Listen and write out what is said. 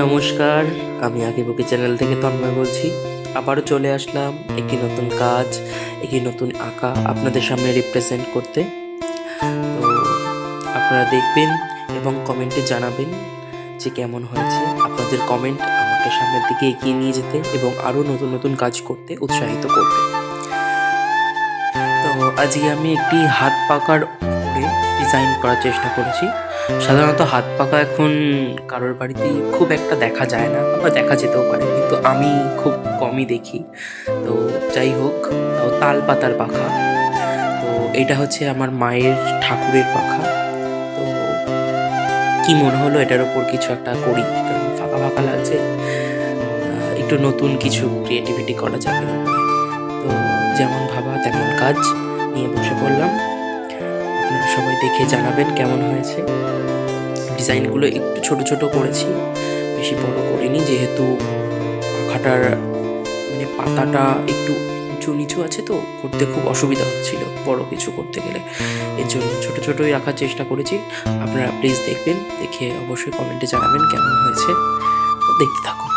নমস্কার, আমি আঁকিবুকি চ্যানেল থেকে তন্ময় বলছি। আবারও চলে আসলাম একটি নতুন কাজ, একটি নতুন আঁকা আপনাদের সামনে রিপ্রেজেন্ট করতে। তো আপনারা দেখবেন এবং কমেন্টে জানাবেন যে কেমন হয়েছে। আপনাদের কমেন্ট আমাকে সামনের দিকে এগিয়ে নিয়ে যেতে এবং আরও নতুন নতুন কাজ করতে উৎসাহিত করবে। তো আজকে আমি একটি হাত পাকার উপরে ডিজাইন করার চেষ্টা করেছি। সাধারণত হাত পাকা এখন কারোর বাড়িতেই খুব একটা দেখা যায় না, আবার দেখা যেতেও পারে, কিন্তু আমি খুব কমই দেখি। তো যাই হোক, তাও তাল পাতার পাখা। তো এটা হচ্ছে আমার মায়ের ঠাকুরের পাখা। তো কি মনে হলো এটার ওপর কিছু একটা করি, কারণ ফাঁকা ফাঁকা লাগছে, একটু নতুন কিছু ক্রিয়েটিভিটি করা যাবে। তো যেমন ভাবা তেমন কাজ নিয়ে বসে পড়লাম। আপনারা সবাই দেখে জানাবেন কেমন হয়েছে। ডিজাইনগুলো একটু ছোট ছোট করেছি, বেশি বড় করিনি, যেহেতু পাখাটার পাতাটা একটু উঁচু নিচু আছে, তো করতে খুব অসুবিধা হচ্ছিল বড় কিছু করতে গেলে। এর জন্য ছোট ছোটই রাখার চেষ্টা করেছি। আপনারা প্লিজ দেখবেন, দেখে অবশ্যই কমেন্টে জানাবেন কেমন হয়েছে। তো দেখতে থাকুন।